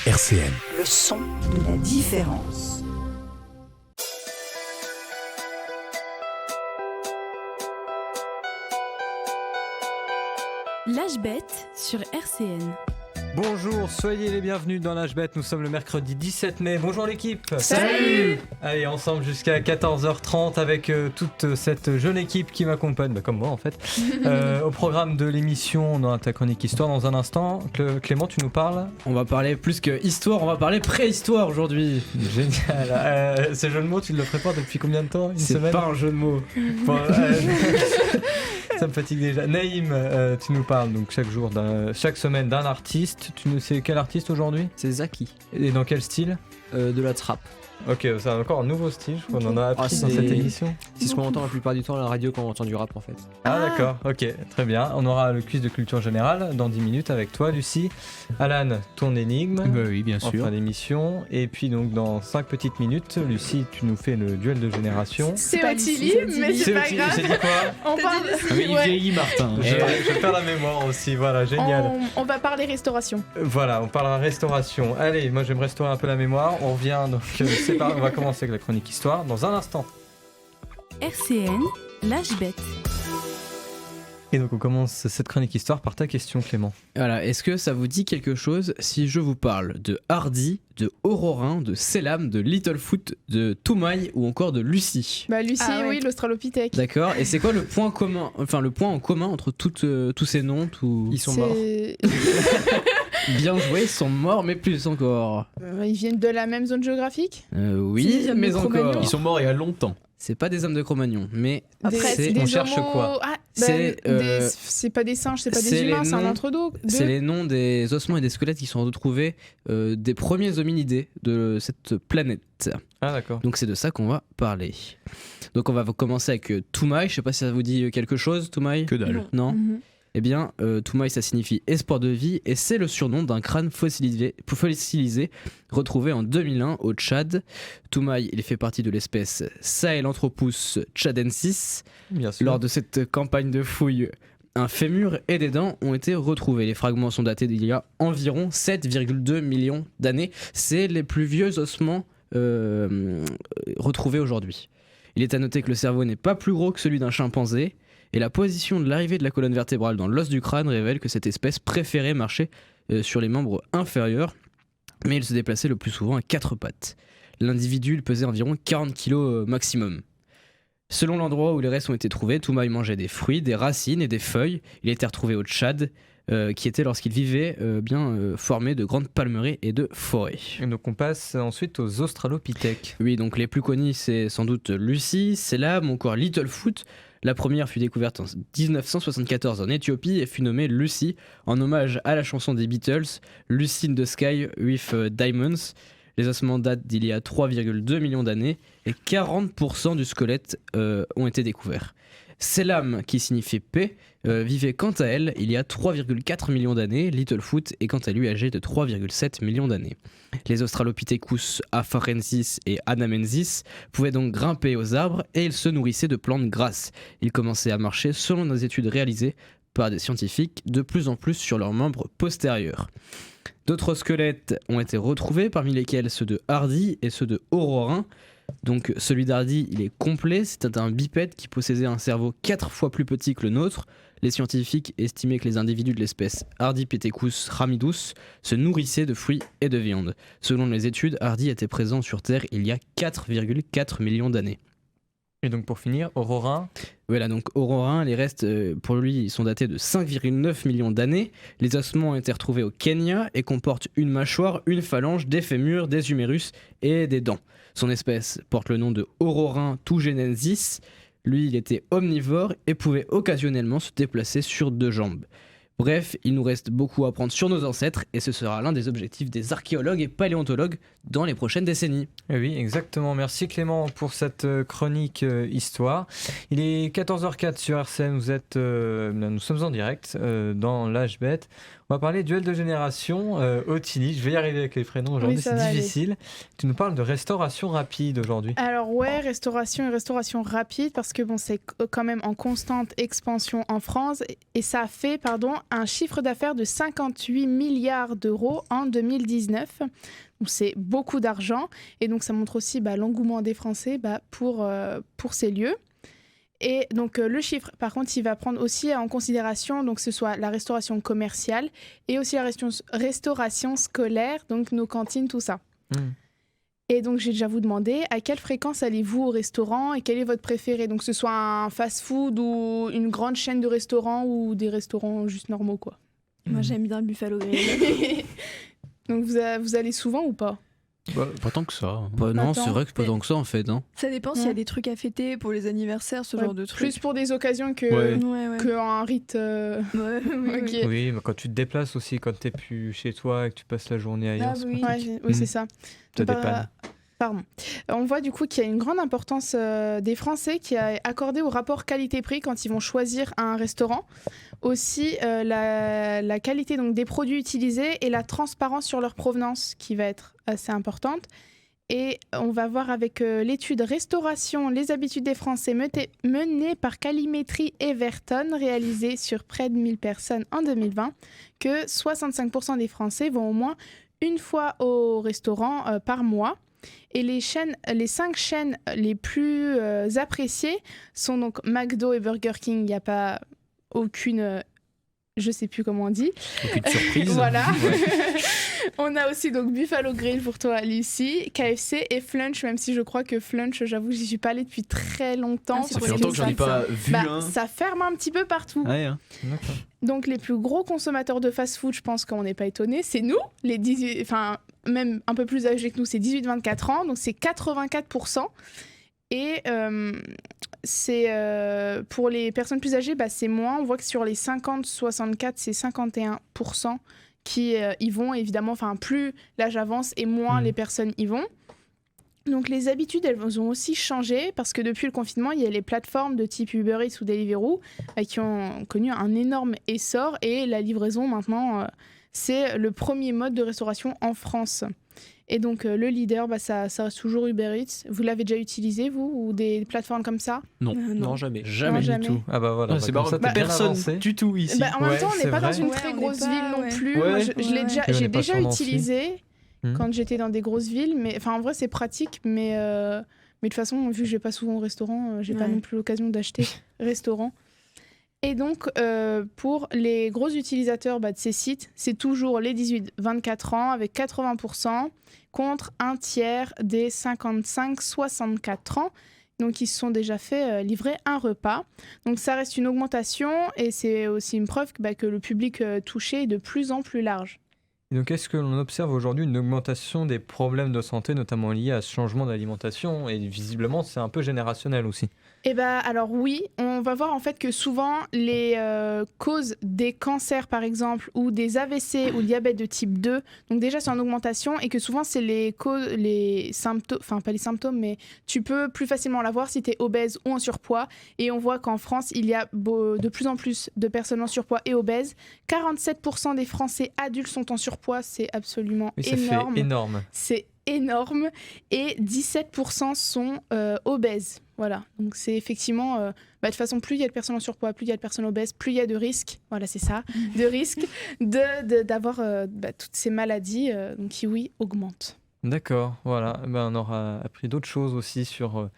RCN. Le son de la différence. L'âge bête sur RCN. Bonjour, soyez les bienvenus dans l'âge bête, nous sommes le mercredi 17 mai. Bonjour l'équipe. Salut. Allez, ensemble jusqu'à 14h30 avec toute cette jeune équipe qui m'accompagne, comme moi en fait. Au programme de l'émission, on aura ta chronique histoire dans un instant. Clément, tu nous parles? On va parler plus que histoire, on va parler préhistoire aujourd'hui. Génial. Ces jeux de mots, tu le prépares depuis combien de temps? Une C'est semaine? pas un jeu de mots. Bon, ça me fatigue déjà. Naïm, tu nous parles donc chaque semaine d'un artiste. Tu nous sais quel artiste aujourd'hui? C'est Zaki. Et dans quel style? De la trappe. Ok, c'est encore un nouveau style, je crois qu'on en a appris Ah, dans cette émission. C'est ce qu'on entend la plupart du temps à la radio quand on entend du rap en fait. Ah d'accord, ok, très bien. On aura le quiz de culture générale dans 10 minutes avec toi Lucie. Alan, ton énigme Oui, bien en sûr. fin d'émission. Et puis donc dans 5 petites minutes, Lucie, tu nous fais le duel de génération. C'est Ottilie, mais c'est pas Ottilie, grave. j'ai dit quoi? On parle. Ah oui, il Ouais. vieillit, Martin. Je perds la mémoire aussi, voilà, génial. On va parler restauration. Voilà, on parlera restauration. Allez, moi je vais me restaurer un peu la mémoire. On revient, donc c'est parti, on va commencer avec la chronique histoire dans un instant. RCN, l'âge bête. Et donc on commence cette chronique histoire par ta question Clément. Voilà, est-ce que ça vous dit quelque chose si je vous parle de Hardy, de Aurorin, de Selam, de Littlefoot, de Toumaï ou encore de Lucie? Bah Lucie, Ah ouais. oui, l'Australopithèque. D'accord, et c'est quoi le point en commun entre tous ces noms Ils sont morts. Bien joué, ils sont morts, mais plus encore. Ils viennent de la même zone géographique. Oui, Si, ils viennent de mais Cro-Magnon. encore. Ils sont morts il y a longtemps. C'est pas des hommes de Cro-Magnon, mais Des on cherche homos- quoi? Ah, C'est, c'est pas des singes, c'est pas c'est des humains, les c'est un noms- entre-deux. c'est les noms des ossements et des squelettes qui sont retrouvés des premiers hominidés de cette planète. Ah d'accord. Donc c'est de ça qu'on va parler. Donc on va commencer avec Toumaï. Je sais pas si ça vous dit quelque chose, Toumaï? Que dalle. Non. Mhm. Eh bien, Toumaï, ça signifie espoir de vie et c'est le surnom d'un crâne fossilisé retrouvé en 2001 au Tchad. Toumaï, il fait partie de l'espèce Sahelanthropus tchadensis. Bien sûr. Lors de cette campagne de fouilles, un fémur et des dents ont été retrouvés. Les fragments sont datés d'il y a environ 7,2 millions d'années. C'est les plus vieux ossements retrouvés aujourd'hui. Il est à noter que le cerveau n'est pas plus gros que celui d'un chimpanzé. Et la position de l'arrivée de la colonne vertébrale dans l'os du crâne révèle que cette espèce préférait marcher sur les membres inférieurs, mais il se déplaçait le plus souvent à 4 pattes. L'individu il pesait environ 40 kg maximum. Selon l'endroit où les restes ont été trouvés, Toumaï mangeait des fruits, des racines et des feuilles. Il a été retrouvé au Tchad, qui était lorsqu'il vivait formé de grandes palmeraies et de forêts. Et donc on passe ensuite aux Australopithèques. Oui, donc les plus connus, c'est sans doute Lucie, Selam ou encore Littlefoot. La première fut découverte en 1974 en Éthiopie et fut nommée Lucy en hommage à la chanson des Beatles, Lucy in the Sky with Diamonds. Les ossements datent d'il y a 3,2 millions d'années et 40% du squelette ont été découverts. Selam, qui signifie paix, vivait quant à elle il y a 3,4 millions d'années. Littlefoot est quant à lui âgé de 3,7 millions d'années. Les Australopithecus afarensis et anamensis pouvaient donc grimper aux arbres et ils se nourrissaient de plantes grasses. Ils commençaient à marcher selon nos études réalisées par des scientifiques de plus en plus sur leurs membres postérieurs. D'autres squelettes ont été retrouvés, parmi lesquels ceux de Hardy et ceux de Aurorin. Donc celui d'Hardy, il est complet, c'était un bipède qui possédait un cerveau 4 fois plus petit que le nôtre. Les scientifiques estimaient que les individus de l'espèce Ardipithecus ramidus se nourrissaient de fruits et de viande. Selon les études, Hardy était présent sur Terre il y a 4,4 millions d'années. Et donc pour finir, Aurorin. Voilà, donc Aurorin, les restes, pour lui, ils sont datés de 5,9 millions d'années. Les ossements ont été retrouvés au Kenya et comportent une mâchoire, une phalange, des fémurs, des humérus et des dents. Son espèce porte le nom de Aurorin tugenensis. Lui, il était omnivore et pouvait occasionnellement se déplacer sur 2 jambes. Bref, il nous reste beaucoup à apprendre sur nos ancêtres et ce sera l'un des objectifs des archéologues et paléontologues dans les prochaines décennies. Eh oui, exactement. Merci Clément pour cette chronique histoire. Il est 14h04 sur RCN, nous sommes en direct dans l'âge bête. On va parler duel de génération. Ottilie, je vais y arriver avec les prénoms aujourd'hui, Oui, ça c'est va difficile. Tu nous parles de restauration rapide aujourd'hui. Alors ouais, restauration rapide parce que bon, c'est quand même en constante expansion en France et ça a fait un chiffre d'affaires de 58 milliards d'euros en 2019. Donc c'est beaucoup d'argent et donc ça montre aussi l'engouement des Français pour ces lieux. Et donc le chiffre, par contre, il va prendre aussi en considération donc ce soit la restauration commerciale et aussi la restauration scolaire, donc nos cantines, tout ça. Et donc j'ai déjà vous demandé à quelle fréquence allez-vous au restaurant et quel est votre préféré. Donc que ce soit un fast-food ou une grande chaîne de restaurants ou des restaurants juste normaux quoi. Moi j'aime bien le Buffalo Grill. Donc vous allez souvent ou pas? Pas tant que ça. Pas Non, tant. c'est vrai que pas tant que ça en fait. Hein. Ça dépend s'il y a des trucs à fêter pour les anniversaires, ce genre de trucs. Plus pour des occasions que Ouais. qu'un rite. Oui. Ok. Oui, mais quand tu te déplaces aussi, quand t'es plus chez toi et que tu passes la journée ailleurs, c'est oui. Oui, c'est ça. Ça Bah, dépanne. Pardon. On voit du coup qu'il y a une grande importance des Français qui est accordée au rapport qualité-prix quand ils vont choisir un restaurant. Aussi la qualité donc, des produits utilisés et la transparence sur leur provenance qui va être assez importante. Et on va voir avec l'étude Restauration, les habitudes des Français menée par Calimétrie Everton, réalisée sur près de 1000 personnes en 2020, que 65% des Français vont au moins une fois au restaurant par mois. Et les 5 chaînes les plus appréciées sont donc McDo et Burger King. Il n'y a pas aucune... je sais plus comment on dit. Aucune surprise. Voilà. Ouais. On a aussi donc Buffalo Grill pour toi, Lucie, KFC et Flunch, même si je crois que Flunch, j'avoue, j'y suis pas allée depuis très longtemps. Ah, c'est Ça parce fait que longtemps que j'en ai pas vu un. ça ferme un petit peu partout. Ouais, hein. D'accord. Donc les plus gros consommateurs de fast-food, je pense qu'on n'est pas étonnés, c'est nous, les 18, enfin même un peu plus âgés que nous, c'est 18-24 ans, donc c'est 84%. Et c'est pour les personnes plus âgées, c'est moins. On voit que sur les 50-64, c'est 51% qui y vont. Évidemment, plus l'âge avance et moins les personnes y vont. Donc les habitudes, elles ont aussi changé parce que depuis le confinement, il y a les plateformes de type Uber Eats ou Deliveroo qui ont connu un énorme essor et la livraison maintenant, c'est le premier mode de restauration en France. Et donc le leader, ça reste toujours Uber Eats. Vous l'avez déjà utilisé, vous, ou des plateformes comme ça? Non, jamais. Jamais Non, du tout. Ah bah voilà, C'est comme marrant, ça, t'as bien personne avancé. du tout ici. En même Ouais, temps, on c'est n'est pas dans vrai. une Ouais, très on grosse n'est pas, ville non ouais. plus. Ouais. Moi, je l'ai Ouais. déjà, Et on j'ai n'est pas déjà sur Nancy. utilisé Hmm. quand j'étais dans des grosses villes. Mais en vrai, c'est pratique. Mais de toute façon, vu que je vais pas souvent au restaurant, j'ai pas Ouais. non plus l'occasion d'acheter restaurant. Et donc, pour les gros utilisateurs de ces sites, c'est toujours les 18-24 ans avec 80% contre un tiers des 55-64 ans. Donc, ils se sont déjà fait livrer un repas. Donc, ça reste une augmentation et c'est aussi une preuve que le public touché est de plus en plus large. Et donc, est-ce que l'on observe aujourd'hui une augmentation des problèmes de santé, notamment liés à ce changement d'alimentation? Et visiblement, c'est un peu générationnel aussi. Alors oui, on va voir en fait que souvent les causes des cancers par exemple ou des AVC ou le diabète de type 2, donc déjà c'est en augmentation et que souvent c'est les symptômes, enfin pas les symptômes mais tu peux plus facilement l'avoir si tu es obèse ou en surpoids et on voit qu'en France il y a de plus en plus de personnes en surpoids et obèses. 47% des Français adultes sont en surpoids, c'est absolument Oui, ça énorme. fait énorme. C'est énorme et 17% sont obèses. Voilà, donc c'est effectivement, de toute façon, plus il y a de personnes en surpoids, plus il y a de personnes obèses, plus il y a de risques, voilà c'est ça, de risques d'avoir toutes ces maladies qui, oui, augmentent. D'accord, voilà. On aura appris d'autres choses aussi sur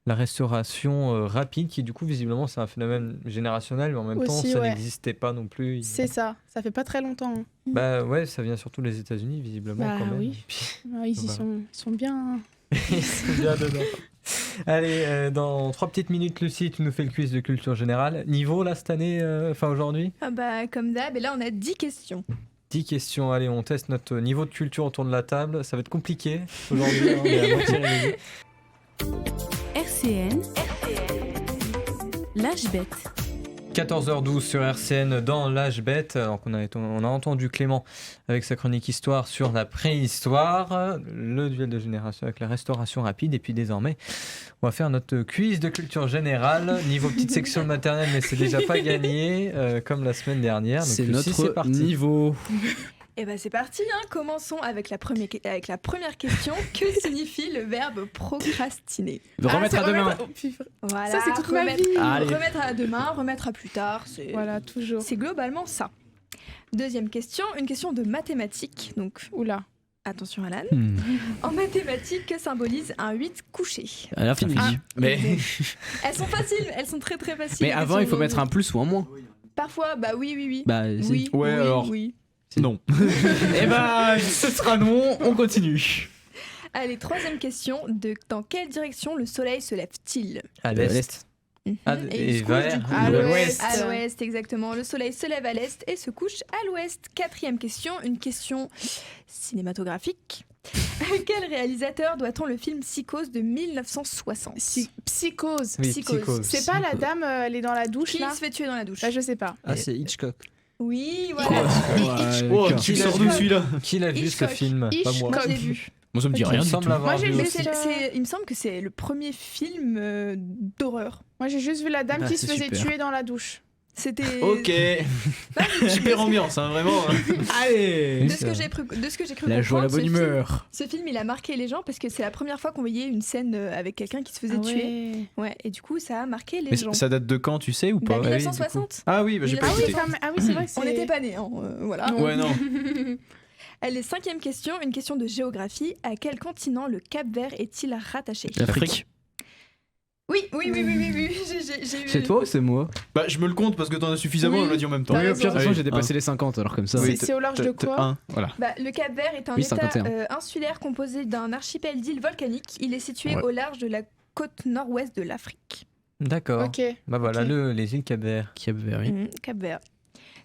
la restauration rapide, qui du coup, visiblement, c'est un phénomène générationnel, mais en même temps, Aussi, ça ouais. n'existait pas non plus. C'est ça fait pas très longtemps. Hein. Bah ouais, ça vient surtout des États-Unis, visiblement, Bah quand même. oui. Et puis, Ils y Voilà. sont bien... ils sont bien dedans. Allez, dans 3 petites minutes, Lucie, tu nous fais le quiz de culture générale. Niveau, là, cette année, aujourd'hui? Ah comme d'hab, et là on a 10 questions. 10 questions. Allez, on teste notre niveau de culture autour de la table. Ça va être compliqué aujourd'hui, on est à moitié révisé. RCN, l'âge bête. 14h12 sur RCN dans l'âge bête. Donc on a entendu Clément avec sa chronique histoire sur la préhistoire, le duel de génération avec la restauration rapide, et puis désormais on va faire notre quiz de culture générale niveau petite section de maternelle, mais c'est déjà pas gagné comme la semaine dernière. Donc C'est Lucie, notre c'est parti. niveau. Et ben c'est parti, hein. Commençons avec la première question. Que signifie le verbe procrastiner? Remettre à demain. Voilà, Ça, c'est toute ma vie. Allez. Remettre à demain, remettre à plus tard, Voilà, toujours. c'est globalement ça. Deuxième question, une question de mathématiques. Donc, Oula. attention Alan. En mathématiques, que symbolise un 8 couché? À la fin. Mais Elles sont faciles, elles sont très très faciles. Mais les avant, il faut questions mettre un plus ou un moins. Parfois, bah oui. Bah, si. Oui, Ouais, oui, alors. oui. Non. Eh ben, ce sera non, on continue. Allez, troisième question. Dans quelle direction le soleil se lève-t-il? à l'est. Ah, il et se couche, vers du coup, à l'ouest. À l'ouest, exactement. Le soleil se lève à l'est et se couche à l'ouest. Quatrième question, une question cinématographique. À quel réalisateur doit-on le film Psychose de 1960? Psychose. Oui, Psychose. C'est pas la dame, elle est dans la douche Qui là? se fait tuer dans la douche? Bah, je sais pas. Ah, c'est Hitchcock. Oui, voilà. Oh, Qui tu l'a sors vu d'où celui-là? Qui l'a vu ce Hitchcock. film? Pas moi. Moi, je l'ai vu. Moi, ça me dit Ok. rien Il me du semble tout. l'avoir Moi, j'ai vu vu aussi. Il me semble que c'est le premier film d'horreur. Moi, j'ai juste vu la dame Bah, qui se c'est faisait super. tuer dans la douche. C'était. Ok. Super ambiance, hein, vraiment. Allez. De ce que j'ai cru La joie, la comprendre, bonne humeur. ce film, il a marqué les gens parce que c'est la première fois qu'on voyait une scène avec quelqu'un qui se faisait tuer. Ouais, et du coup, ça a marqué les Mais gens. ça date de quand, tu sais, ou Bah, pas? 1960. Ah oui, bah j'ai pas Ah oui, écouté. c'est vrai que c'est. On n'était pas nés, hein, voilà. Ouais, non. Allez, cinquième question, une question de géographie. À quel continent le Cap-Vert est-il rattaché? L'Afrique. Oui. J'ai eu. C'est toi ou c'est moi? Bah, je me le compte parce que t'en as suffisamment, Oui. on l'a dit en même temps. T'as Oui, au raison. pire, de toute façon, Oui, j'ai dépassé les 50, alors comme ça. Oui, C'est au large de quoi? Un, voilà. Bah, le Cap-Vert est un Oui, état 51. insulaire composé d'un archipel d'îles volcaniques. Il est situé Ouais. au large de la côte nord-ouest de l'Afrique. D'accord. Ok. Bah voilà, Ok. les îles Cap-Vert. Qui a vu, oui. Cap-Vert.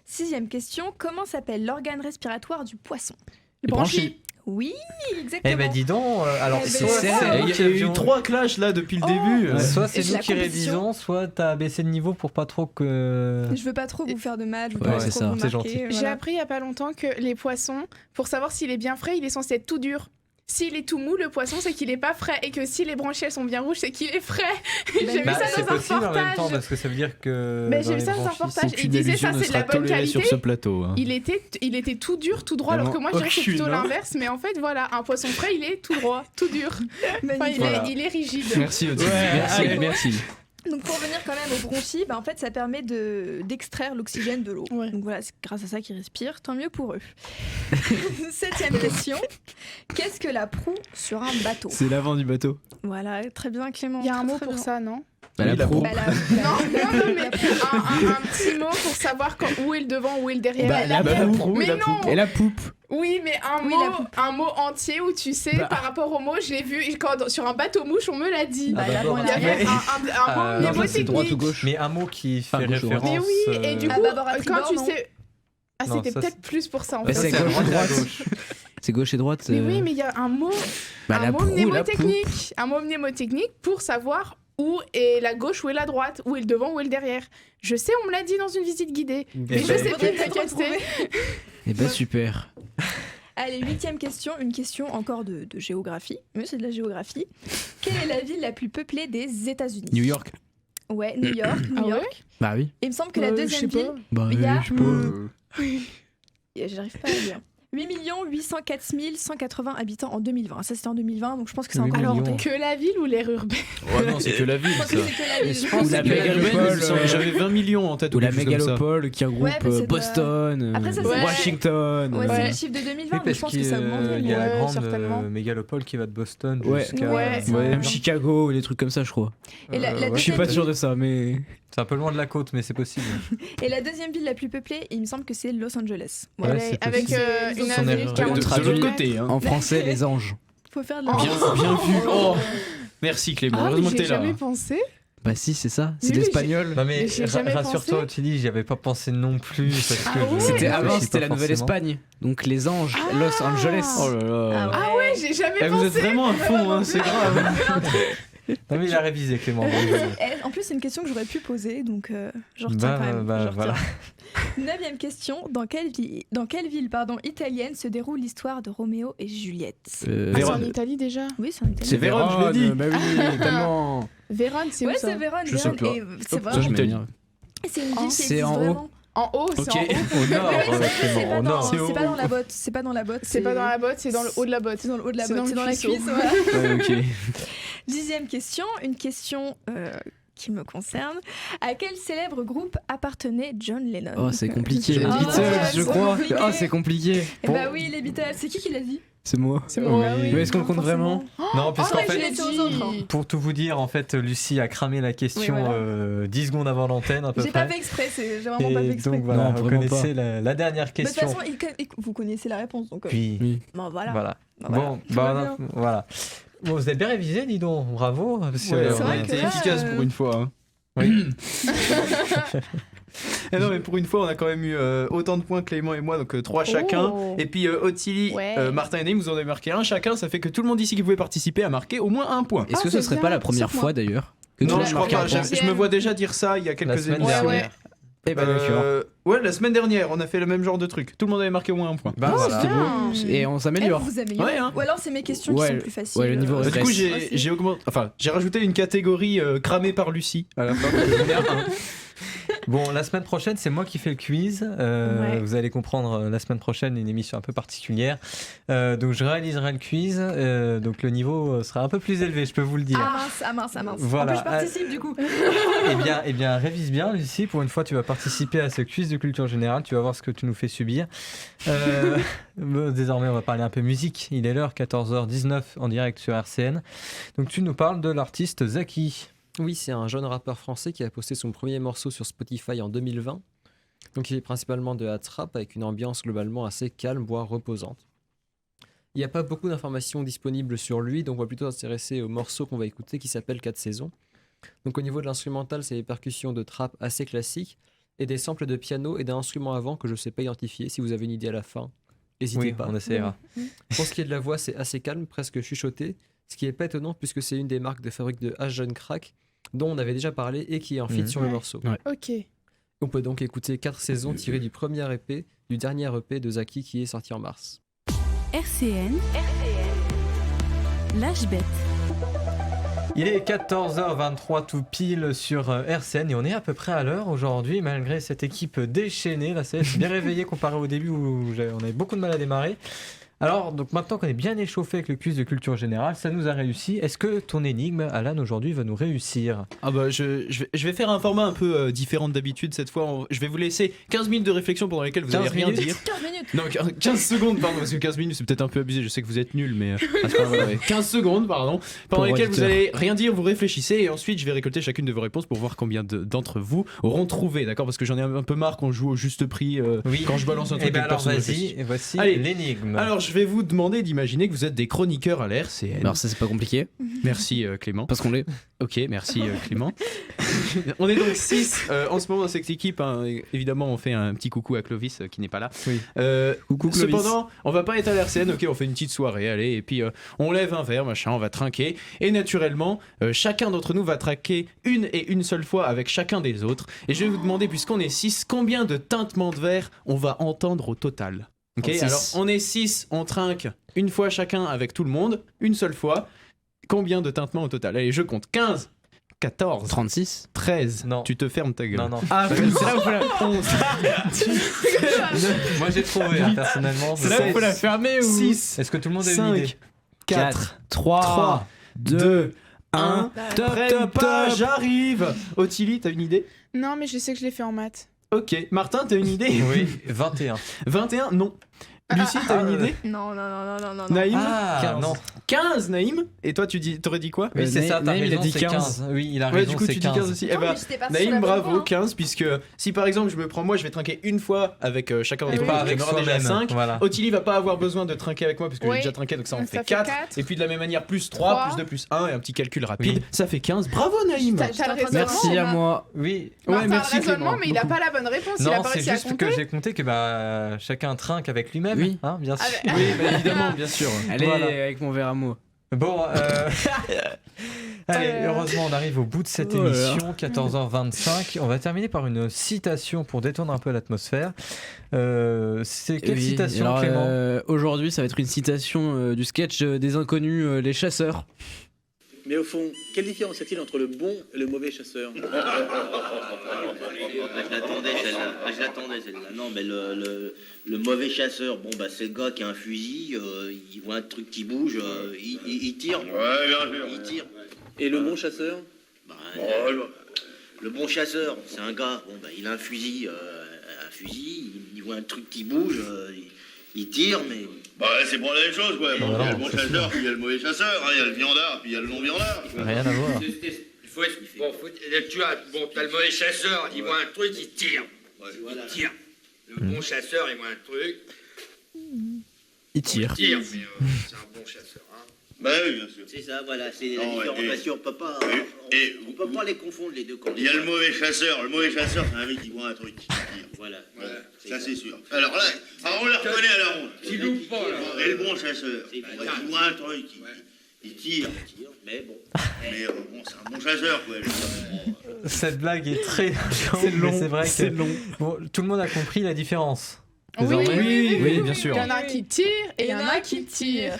Sixième question, comment s'appelle l'organe respiratoire du poisson? Les branchies. Oui, exactement. Eh ben dis donc, alors Eh ben, soit c'est c'est ça. nous Il qui y a eu avions- 3 clashs là depuis le Oh. début. Ouais, soit c'est Et nous la qui compétition. révisons, soit t'as baissé de niveau pour pas trop que. Je veux pas trop vous faire de mal, je veux Ouais, pas c'est trop ça, vous c'est marquer, gentil. voilà. J'ai appris il y a pas longtemps que les poissons, pour savoir s'il est bien frais, il est censé être tout dur. S'il est tout mou, le poisson, c'est qu'il est pas frais. Et que si les branchies elles sont bien rouges, c'est qu'il est frais. J'ai vu Bah, ça c'est dans un possible en même temps reportage. parce que ça veut dire que. Mais dans j'ai vu les ça dans un branchies, reportage. Aucune Il disait allusion ça, ne c'est de la sera bonne tolérée qualité. sur ce plateau. hein. Il était tout dur, tout droit, alors que moi je dirais que c'est Aucune, plutôt hein. l'inverse. Mais en fait, voilà, un poisson frais, il est tout droit, tout dur. Enfin, Magnifique. il est rigide. Merci, Odile. Merci, Allez. merci. Donc pour revenir quand même aux bronchies, bah en fait ça permet d'extraire l'oxygène de l'eau. Ouais. Donc voilà, c'est grâce à ça qu'ils respirent, tant mieux pour eux. Septième question, qu'est-ce que la proue sur un bateau? C'est l'avant du bateau. Voilà, très bien Clément. Il y a un très, mot très pour bien. ça, non? Bah, Oui, la la proue. Bah, Non, mais un petit mot pour savoir où est le devant, où est le derrière. Bah, la proue. Mais la non. Et la poupe. Oui, mais Oui, la poupe. un mot entier où tu sais, Bah. par rapport au mot, je l'ai vu sur un bateau mouche, on me l'a dit. Bah, Ah, l'avant et Il y avait l'arrière. un mot Non, mnémotechnique. c'est droite ou gauche. Mais un mot qui fait Enfin, gauche ou droite. référence. Mais oui, et du Ah, coup, bâbord à quand tribord, tu non. sais. Ah, Non, c'était ça, peut-être plus pour ça en Bah, fait. c'est Ça, à gauche droite et et à droite. gauche. C'est gauche et droite. Mais oui, mais il y a un mot, Bah, la mot proue, la poupe. mnémotechnique. Un mot mnémotechnique pour savoir où est la gauche, où est la droite, où est le devant, où est le derrière. Je sais, on me l'a dit dans une visite guidée. Mais je ben, sais faudrait plus peut-être laquelle retrouver. c'est. Et bah, super. Allez, huitième question, une question encore de géographie. Mais c'est de la géographie. Quelle est la ville la plus peuplée des États-Unis? New York. Ouais, New York. Ah ouais Bah oui. Il me semble que la deuxième ville, Bah Il y a- je sais pas. j'arrive pas à lire. 8 804 180 habitants en 2020. Ça, c'était en 2020, donc je pense que c'est 8 encore millions. monté. Que la ville ou l'air urbain? Ouais, non, c'est que la ville, Je pense ça. que c'est que la ville. je pense Ou la que la mégalopole. J'avais 20 millions en tête. Ou la quelque chose comme ça. mégalopole qui regroupe Ouais, mais c'est de- Boston, Après, ça, c'est- Washington. Ouais, c'est Ouais. le chiffre de 2020, Oui, donc je parce pense qu'il que ça augmente. y a la Ouais, grande certainement. mégalopole qui va de Boston Ouais. jusqu'à. Ouais. Même Chicago, des trucs comme ça, je crois. Et la ouais. Je suis pas deuxième sûr de ça, mais. C'est un peu loin de la côte, mais c'est possible. Et la deuxième ville la plus peuplée, il me semble que c'est Los Angeles. Ouais, Voilà. c'est Avec possible. une Son avenue erreur. de 40 De traduit. l'autre côté. Hein. En français, les anges. Faut faire de la Bien vu. Oh, merci Clément. Ah, mais Heureusement que j'ai t'es là. jamais pensé. Bah si, c'est ça. C'est Oui, mais l'espagnol. Non mais Mais j'y ai jamais rassure-toi, pensé. Ottilie, j'y avais pas pensé non plus parce que Ah ouais je- C'était je avant, réfléchis c'était pas la nouvelle forcément. Espagne. Donc les anges, Ah. Los Angeles. Oh là là. Ah ouais. J'ai jamais Eh, pensé. vous êtes vraiment à fond, hein, c'est grave. Non mais il a révisé Clément. bon, il va bien. En plus, c'est une question que j'aurais pu poser, donc je retiens quand même. Je retiens. Voilà. 9e question. Dans quelle ville italienne se déroule l'histoire de Roméo et Juliette? C'est en Vérone. Italie déjà. Oui, c'est en Italie. C'est Vérone, je l'ai dit. Bah oui, tellement. Vérone, c'est où Ouais, ça? c'est Vérone. Je sais Vérone. pas. Et c'est Ça, vraiment. je m'énerve. C'est une ville qui C'est existe en haut. vraiment. En haut, c'est Ok. en haut. Au nord, Ouais, Clément, c'est pas au dans- nord. c'est pas dans la botte. C'est pas dans la botte. C'est pas dans la botte, c'est dans le haut de la botte. C'est dans le haut de la C'est botte. dans C'est le dans la cuisseau. cuisse. Voilà. Ouais, ok. 10e question. Une question qui me concerne. À quel célèbre groupe appartenait John Lennon? Oh, c'est compliqué. Les Ah, Beatles, ouais, je c'est crois. compliqué. Oh, c'est compliqué. Eh bah oui, les Beatles. C'est qui l'a dit? C'est moi. C'est moi. Ah oui. Mais est-ce qu'on le compte vraiment? Non, puisqu'en ouais, je fait, l'ai dit aux autres, hein. pour tout vous dire, en fait, Lucie a cramé la question Oui, voilà. 10 secondes avant l'antenne, à peu J'ai près. pas fait exprès. J'ai vraiment pas fait Et exprès. donc voilà, Non, vous vraiment connaissez la dernière Mais de toute question. façon, vous connaissez la réponse. Donc, Puis, Oui. bon, voilà. voilà. Bah, voilà. Bon, Tout va bah, bien. voilà. Bon, vous avez bien révisé, dis donc. Bravo. Parce que, Ouais, C'est on vrai a que été là, efficace pour une fois. Hein. Oui. Eh non, mais pour une fois, on a quand même eu autant de points, Clément et moi, donc 3 chacun. Oh. Et puis Ottilie, Ouais. Martin et Naïm, vous en avez marqué un chacun. Ça fait que tout le monde ici qui pouvait participer a marqué au moins un point. Est-ce que c'est ce serait bien, pas la première sauf fois moi. d'ailleurs que tout Non, le je monde crois marque pas. un point Je me vois déjà dire ça il y a quelques semaine émissions. dernière. Ouais. Eh ben d'accord. Ouais, la semaine dernière, on a fait le même genre de truc. Tout le monde avait marqué au moins un point. Bah, Oh, voilà. c'est bien. Et on Eh, s'améliore. vous améliorez. Ouais, hein. Ou alors c'est mes questions Ouais, qui sont plus faciles. ouais, le niveau Du coup, Reste. j'ai augmenté, enfin, j'ai rajouté une catégorie cramée par Lucie à la fin. Donc, on est à un. Bon, la semaine prochaine, c'est moi qui fais le quiz. Ouais. Vous allez comprendre la semaine prochaine une émission un peu particulière. Donc, je réaliserai le quiz. Donc, le niveau sera un peu plus élevé, je peux vous le dire. Ah mince. Voilà. En plus, je participe du coup. Eh bien, révise bien, Lucie. Pour une fois, tu vas participer à ce quiz de culture générale. Tu vas voir ce que tu nous fais subir. Désormais, on va parler un peu musique. Il est l'heure, 14h19 en direct sur RCN. Donc, tu nous parles de l'artiste Zaki. Oui, c'est un jeune rappeur français qui a posté son premier morceau sur Spotify en 2020. Donc il est principalement de hard rap avec une ambiance globalement assez calme, voire reposante. Il n'y a pas beaucoup d'informations disponibles sur lui, donc on va plutôt s'intéresser au morceau qu'on va écouter qui s'appelle 4 saisons. Donc au niveau de l'instrumental, c'est des percussions de trap assez classiques et des samples de piano et d'un instrument avant que je ne sais pas identifier. Si vous avez une idée à la fin, n'hésitez Oui, pas. on essaiera. Pour ce qui est de la voix, c'est assez calme, presque chuchoté, ce qui n'est pas étonnant puisque c'est une des marques de fabrique de H. Jeune Crack dont on avait déjà parlé et qui est en feat Mhm. sur le Ouais. morceau. Ok. On peut donc écouter 4 saisons tirées du premier EP, du dernier EP de Zaki qui est sorti en mars. RCN. L'âge bête. Il est 14h23 tout pile sur RCN et on est à peu près à l'heure aujourd'hui malgré cette équipe déchaînée. Là, c'est bien réveillé comparé au début où on avait beaucoup de mal à démarrer. Alors, donc maintenant qu'on est bien échauffé avec le quiz de culture générale, ça nous a réussi. Est-ce que ton énigme, Alan, aujourd'hui va nous réussir? Ah bah je vais faire un format un peu différent d'habitude cette fois. Je vais vous laisser 15 minutes de réflexion pendant lesquelles vous 15 n'allez rien minutes dire. 15 minutes. Non, 15 secondes, pardon, parce que 15 minutes c'est peut-être un peu abusé, je sais que vous êtes nuls, mais c'est pas grave, ouais. 15 secondes, pardon, pendant Pour lesquelles vous auditeur. allez rien dire, vous réfléchissez, et ensuite je vais récolter chacune de vos réponses pour voir combien d'entre vous auront trouvé, d'accord? Parce que j'en ai un peu marre qu'on joue au juste prix, quand je balance un truc Eh ben et que alors personne ne vas-y, réfléchit. et voici Allez. l'énigme. Alors je vais vous demander d'imaginer que vous êtes des chroniqueurs à la RCN. Alors ça c'est pas compliqué Merci Clément. parce qu'on l'est. Ok, merci Clément. On est donc 6 en ce moment dans cette équipe. Hein. Évidemment, on fait un petit coucou à Clovis qui n'est pas là. Oui. Coucou Clovis. Cependant, on va pas être à l'RCN, ok, on fait une petite soirée, allez, et puis on lève un verre, machin, on va trinquer. Et naturellement, chacun d'entre nous va traquer une seule fois avec chacun des autres. Et je vais vous demander, puisqu'on est 6, combien de tintements de verre on va entendre au total? Ok, 36. alors on est 6, on trinque une fois chacun avec tout le monde, une seule fois. Combien de tintements au total? Allez, je compte 15, 14, 36. 13. Non. Tu te fermes ta gueule. Non, non. Ah, c'est là où faut la... 11. Moi j'ai trouvé, hein, personnellement. C'est là où faut la fermer ou 6, Est-ce que tout le monde a une idée? 5, 4, 3, 3, 2, 1. Bah, Prête pas, j'arrive. Ottilie, t'as une idée? Non, mais je sais que je l'ai fait en maths. Ok. Martin, t'as une idée? Oui, 21. 21, non. Lucie, t'as une idée? Non. Naïm? Ah, 15. non. 15, Naïm? Et toi, t'aurais dit quoi? Oui, c'est ça, t'as Naïm, il a raison, dit c'est 15. 15. Oui, il a Ouais, raison, du coup, c'est tu dis 15 aussi. Eh Non, ben, mais j'étais partie sur Naïm, la bonne bravo, voie, hein. 15, puisque si par exemple je me prends moi, je vais trinquer une fois avec chacun Et d'entre pas vous, avec j'en aurai déjà soi-même. 5. Voilà. Ottilie va pas avoir besoin de trinquer avec moi parce que j'ai Oui. déjà trinqué, donc ça en Ça fait fait 4. 4. Et puis de la même manière, plus 3, 3. plus 2, plus 1, et un petit calcul rapide, Oui. ça fait 15. Bravo Naïm! T'as le raisonnement, Merci à on a- moi. Oui. Non, Ouais, t'as merci le raisonnement, Clément. mais il a Beaucoup. pas la bonne réponse. il a Non, pas c'est réussi à juste compter. que j'ai compté que chacun trinque avec lui-même. Oui. Hein, bien sûr. Ah, Oui, bah, évidemment, bien sûr. Allez Voilà. avec mon verre à moi. Bon, Allez, Ouais. heureusement, on arrive au bout de cette Oh là là. émission, 14h25. On va terminer par une citation pour détendre un peu l'atmosphère. C'est quelle Oui, citation, alors, Clément aujourd'hui, ça va être une citation du sketch des Inconnus, les chasseurs. Mais au fond, quelle différence y a-t-il entre le bon et le mauvais chasseur? Je l'attendais celle-là. Non, mais le mauvais chasseur, bon, bah, c'est le gars qui a un fusil, il voit un truc qui bouge, il tire. Ouais, bien sûr. Il tire. Et le bon chasseur? Bah, le bon chasseur, c'est un gars, bon, bah, il a un fusil, il voit un truc qui bouge, il tire, mais. Bah ouais, c'est pour la même chose, quoi. Bon, Bah il y a non, le bon c'est chasseur, puis il y a le mauvais chasseur, hein, il y a le viandard, puis il y a le non-viandard. Rien à voir. T'as le mauvais chasseur, il voit un truc, il tire. Voilà. Il tire. Le bon chasseur, il voit un truc, Il tire. il tire, mais c'est un bon chasseur. Hein. Bah oui, bien sûr. C'est ça, voilà, c'est la Non, différence. et- Parce qu'on peut pas, on peut pas les confondre les deux. Il y a le mauvais chasseur. Le mauvais chasseur, c'est un mec qui voit un truc qui tire. Voilà. Ça, c'est sûr. Alors là, on le reconnaît à la ronde. Tu loupes pas, là. Et le bon chasseur, C'est il vrai. voit un truc, il tire. Mais bon. Mais bon, c'est un bon chasseur, quoi. Cette blague est très C'est longue, long, mais c'est vrai c'est que long. bon, tout le monde a compris la différence. Oui, Désormais. oui, bien sûr. Il y en a qui tire et il y en a qui tire.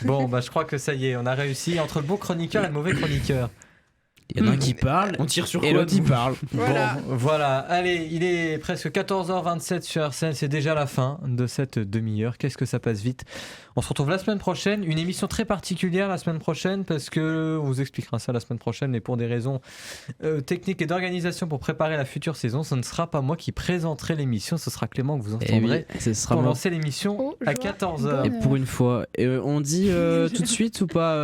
Bon, bah je crois que ça y est, on a réussi entre le bon chroniqueur et le mauvais chroniqueur. Il y en a un qui parle On tire sur et quoi l'autre il parle. Voilà. Bon, voilà. Allez, il est presque 14h27 sur RCN, c'est déjà la fin de cette demi-heure. Qu'est-ce que ça passe vite. On se retrouve la semaine prochaine, une émission très particulière la semaine prochaine parce que on vous expliquera ça la semaine prochaine, mais pour des raisons techniques et d'organisation pour préparer la future saison, ce ne sera pas moi qui présenterai l'émission, ce sera Clément que vous Et oui, entendrez ce sera pour moi. lancer l'émission Oh, à joie, 14h. Et pour une fois, on dit tout de suite ou pas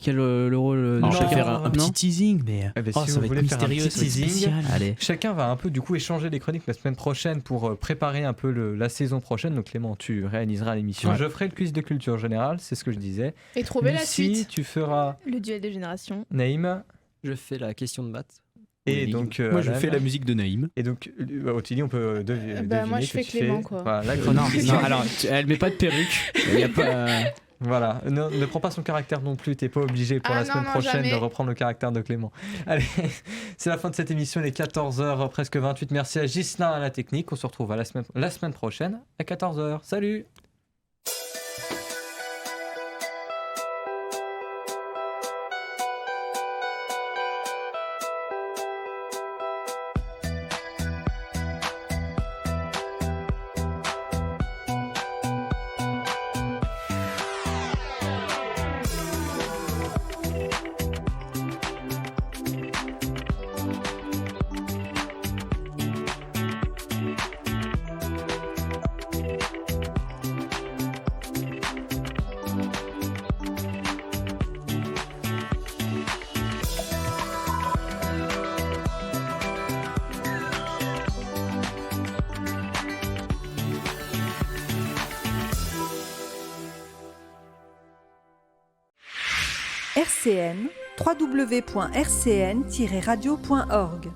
quel le rôle de Non, chacun un non teasing, mais. Eh ben, Oh, si ça vous va voulez être faire un mystérieux, petit ça va être teasing, spécial. Allez. chacun va un peu du coup échanger les chroniques la semaine prochaine pour préparer un peu la saison prochaine. Donc Clément, tu réaliseras l'émission. Ouais. Je ferai le quiz de culture générale, c'est ce que je disais. Et trouver la Lucie, suite. tu feras Le duel des générations. Naïm. Je fais la question de maths. Et donc, Moi, je Alan. fais la musique de Naïm. Et donc, Ottilie, on peut deviner. Bah, moi, je que fais tu Clément, fais- quoi. Voilà, la Non, chronique. non, alors elle met pas de perruque. Il y a pas. Voilà, ne prends pas son caractère non plus, t'es pas obligé pour Ah la non, semaine non, prochaine jamais. de reprendre le caractère de Clément. Allez, c'est la fin de cette émission, il est 14h, presque 28. Merci à Ghislain à la technique. On se retrouve la semaine prochaine à 14h. Salut! RCN, www.rcn-radio.org